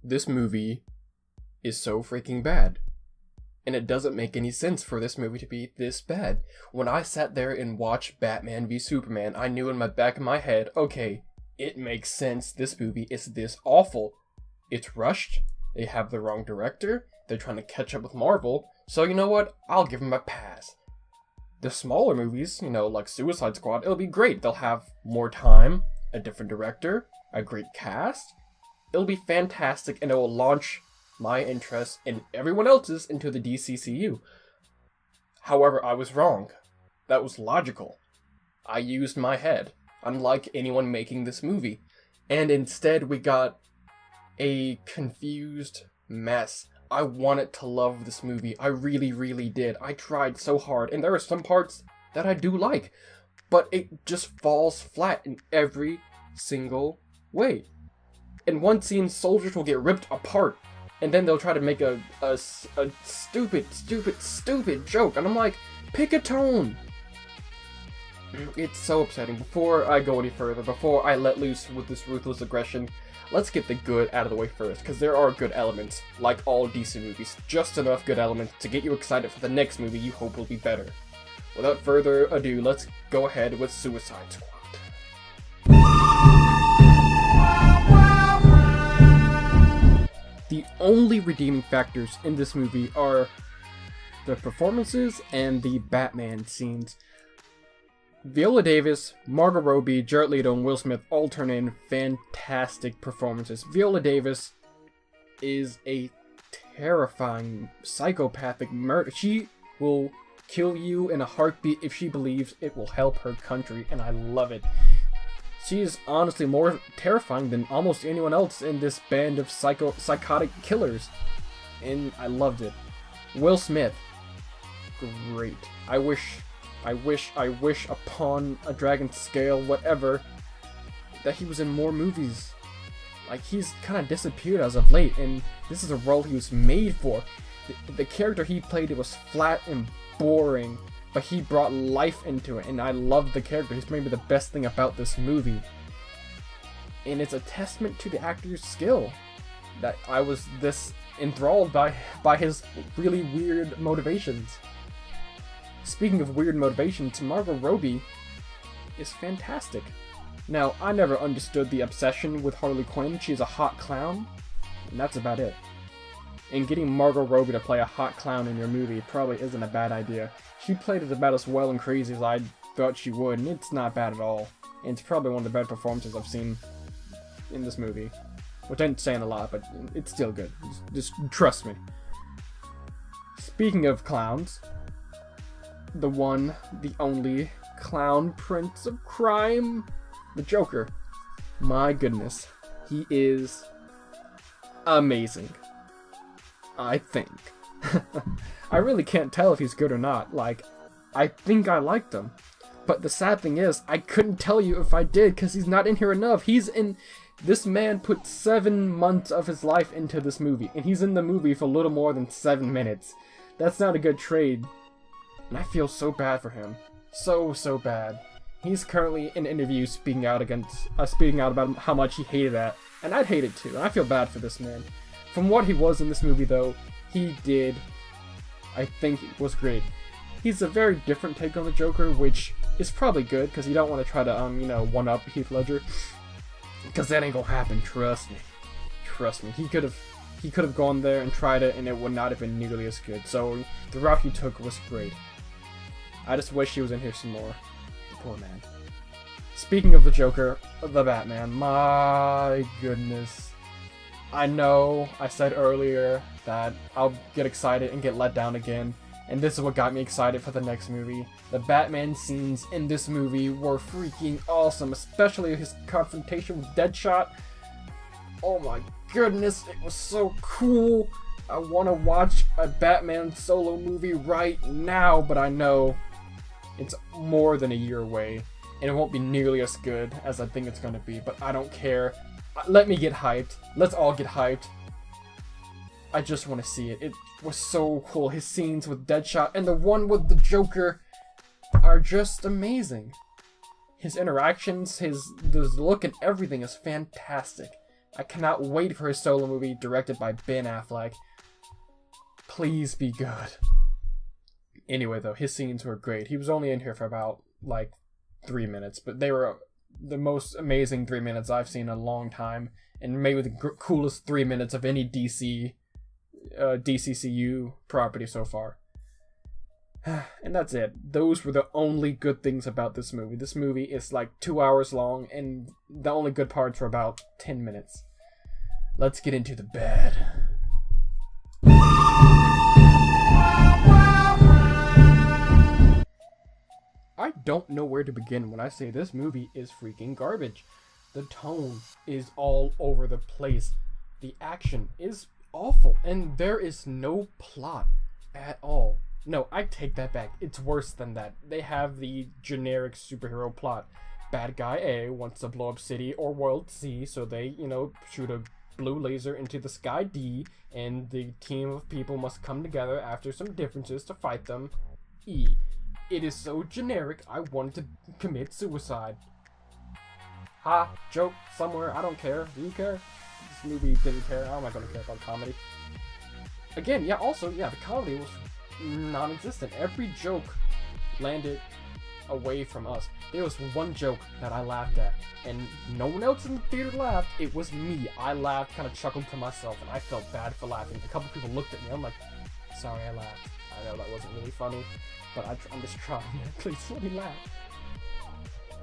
this movie is so freaking bad. And it doesn't make any sense for this movie to be this bad. When I sat there and watched Batman v Superman, I knew in my back of my head, okay, it makes sense. This movie is this awful. It's rushed. They have the wrong director. They're trying to catch up with Marvel. So you know what? I'll give them a pass. The smaller movies, like Suicide Squad, it'll be great. They'll have more time, a different director, a great cast. It'll be fantastic, and it will launch my interest and everyone else's into the DCCU. However, I was wrong. That was logical. I used my head, unlike anyone making this movie. And instead we got a confused mess. I wanted to love this movie. I really, really did. I tried so hard, and there are some parts that I do like, but it just falls flat in every single way. In one scene, soldiers will get ripped apart, and then they'll try to make a stupid joke, and I'm like, pick a tone! It's so upsetting. Before I go any further, before I let loose with this ruthless aggression, let's get the good out of the way first, because there are good elements, like all DC movies, just enough good elements to get you excited for the next movie you hope will be better. Without further ado, let's go ahead with Suicide Squad. The only redeeming factors in this movie are the performances and the Batman scenes. Viola Davis, Margot Robbie, Jared Leto, and Will Smith all turn in fantastic performances. Viola Davis is a terrifying, psychopathic murder. She will kill you in a heartbeat if she believes it will help her country, and I love it. She is honestly more terrifying than almost anyone else in this band of psychotic killers, and I loved it. Will Smith, great. I wish upon a dragon scale, whatever, that he was in more movies. Like, he's kind of disappeared as of late, and this is a role he was made for. The character he played, it was flat and boring, but he brought life into it, and I loved the character. He's maybe the best thing about this movie. And it's a testament to the actor's skill that I was this enthralled by his really weird motivations. Speaking of weird motivations, Margot Robbie is fantastic. Now, I never understood the obsession with Harley Quinn. She's a hot clown, and that's about it. And getting Margot Robbie to play a hot clown in your movie probably isn't a bad idea. She played it about as well and crazy as I thought she would, and it's not bad at all. And it's probably one of the better performances I've seen in this movie. Which ain't saying a lot, but it's still good. Just trust me. Speaking of clowns, the one, the only clown prince of crime, the Joker. My goodness, he is amazing. I think. I really can't tell if he's good or not. Like, I think I liked him. But the sad thing is, I couldn't tell you if I did, because he's not in here enough. This man put 7 months of his life into this movie, and he's in the movie for a little more than 7 minutes. That's not a good trade. And I feel so bad for him. So bad. He's currently in interviews speaking out about how much he hated that. And I'd hate it too. And I feel bad for this man. From what he was in this movie, though, he did, I think, was great. He's a very different take on the Joker, which is probably good, because you don't want to try to, one-up Heath Ledger. Because that ain't gonna happen, trust me. Trust me. He could have gone there and tried it, and it would not have been nearly as good. So, the route he took was great. I just wish he was in here some more. The poor man. Speaking of the Joker, the Batman, my goodness. I know I said earlier that I'll get excited and get let down again, and this is what got me excited for the next movie. The Batman scenes in this movie were freaking awesome, especially his confrontation with Deadshot. Oh my goodness, it was so cool. I want to watch a Batman solo movie right now, but I know it's more than a year away, and it won't be nearly as good as I think it's going to be, but I don't care. Let me get hyped. Let's all get hyped. I just want to see it. It was so cool. His scenes with Deadshot and the one with the Joker are just amazing. His interactions, his look and everything is fantastic. I cannot wait for his solo movie directed by Ben Affleck. Please be good. Anyway, though, his scenes were great. He was only in here for about, like, 3 minutes, but they were the most amazing 3 minutes I've seen in a long time, and maybe the coolest 3 minutes of any DCCU property so far. And that's it. Those were the only good things about this movie. This movie is like 2 hours long, and the only good parts were about 10 minutes. Let's get into the bad. I don't know where to begin when I say this movie is freaking garbage. The tone is all over the place. The action is awful, and there is no plot at all. No, I take that back. It's worse than that. They have the generic superhero plot. Bad guy A wants to blow up city or world C, so they, shoot a blue laser into the sky D, and the team of people must come together after some differences to fight them E. It is so generic, I wanted to commit suicide. Ha, joke somewhere, I don't care. Do you care? This movie didn't care. I'm not gonna care about comedy. Again, the comedy was non-existent. Every joke landed away from us. There was one joke that I laughed at, and no one else in the theater laughed. It was me. I laughed, kind of chuckled to myself, and I felt bad for laughing. A couple people looked at me. I'm like, sorry, I laughed. I know that wasn't really funny, but I'm just trying. Please let me laugh.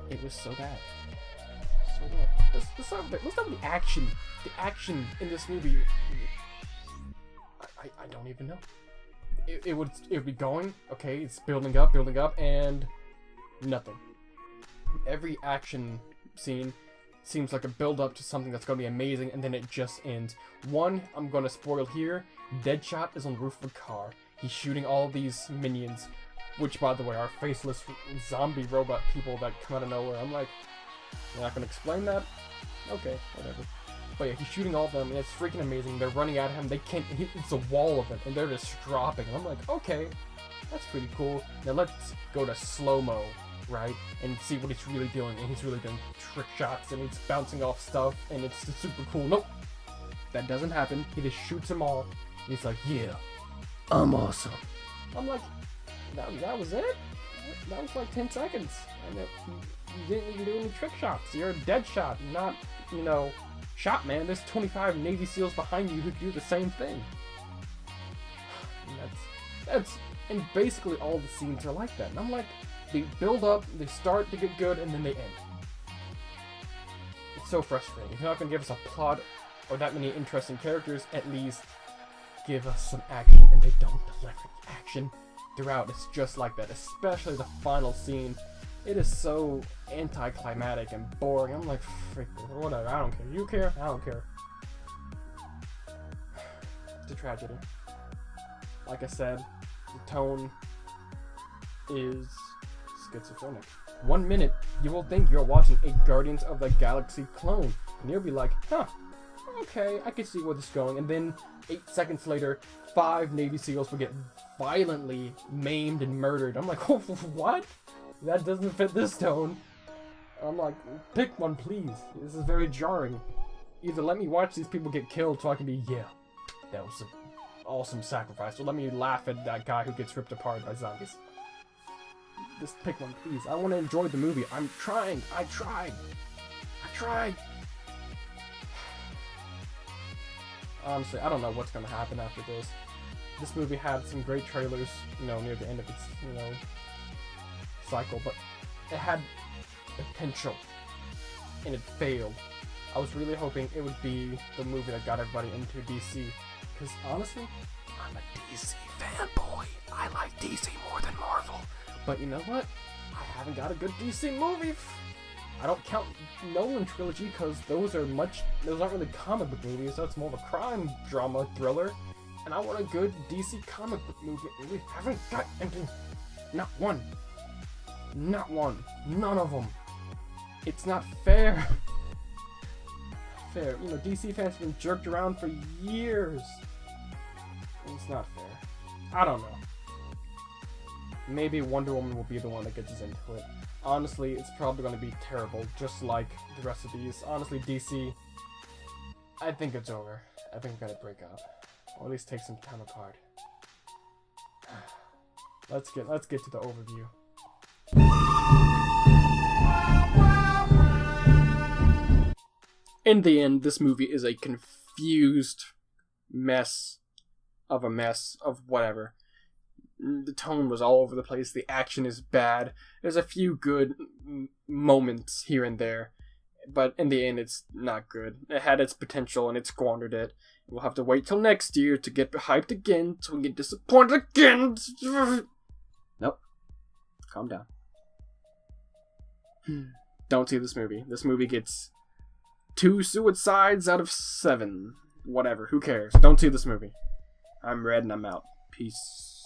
It was so bad. So bad. Let's start with the action. The action in this movie, I don't even know. It would be going, okay, it's building up, and nothing. Every action scene seems like a build up to something that's going to be amazing, and then it just ends. One, I'm going to spoil here, Deadshot is on the roof of a car. He's shooting all these minions, which, by the way, are faceless zombie robot people that come out of nowhere. I'm like, you're not going to explain that? Okay, whatever. But yeah, he's shooting all of them, and it's freaking amazing. They're running at him, it's a wall of them, and they're just dropping. And I'm like, okay, that's pretty cool. Now let's go to slow-mo, right? And see what he's really doing. And he's really doing trick shots, and he's bouncing off stuff, and it's super cool. Nope, that doesn't happen. He just shoots them all, and he's like, yeah, I'm awesome. I'm like, that was it? That was like 10 seconds. And you didn't even do any trick shots. You're a dead shot, not, shot man. There's 25 Navy SEALs behind you who do the same thing. And and basically all the scenes are like that. And I'm like, they build up, they start to get good, and then they end. It's so frustrating. If you're not gonna give us a plot or that many interesting characters, at least give us some action, and they don't deliver action throughout. It's just like that, especially the final scene. It is so anticlimactic and boring. I'm like, frick, whatever, I don't care. You care? I don't care. It's a tragedy. Like I said, the tone is schizophrenic. 1 minute, you will think you're watching a Guardians of the Galaxy clone, and you'll be like, huh, okay, I can see where this is going. And then 8 seconds later, 5 Navy SEALs will get violently maimed and murdered. I'm like, oh, what? That doesn't fit this tone. I'm like, pick one, please. This is very jarring. Either let me watch these people get killed so I can be, yeah, that was an awesome sacrifice, or let me laugh at that guy who gets ripped apart by zombies. Just pick one, please. I want to enjoy the movie. I'm trying. I tried. Honestly, I don't know what's going to happen after this. This movie had some great trailers, near the end of its, cycle, but it had potential, and it failed. I was really hoping it would be the movie that got everybody into DC, because honestly, I'm a DC fanboy. I like DC more than Marvel. But you know what? I haven't got a good DC movie. I don't count Nolan trilogy, because those aren't really comic book movies. That's more of a crime drama thriller, and I want a good DC comic book movie, and we haven't got anything. Not one. None of them. It's not fair. DC fans have been jerked around for years. It's not fair. I don't know. Maybe Wonder Woman will be the one that gets us into it. Honestly, it's probably going to be terrible, just like the rest of these. Honestly, DC, I think it's over. I think we gotta break up. Or at least take some time apart. Let's get to the overview. In the end, this movie is a confused mess of whatever. The tone was all over the place. The action is bad. There's a few good moments here and there, but in the end, it's not good. It had its potential and it squandered it. We'll have to wait till next year to get hyped again, so we get disappointed again. Nope. Calm down. Don't see this movie. This movie gets 2 suicides out of 7. Whatever. Who cares? Don't see this movie. I'm red and I'm out. Peace.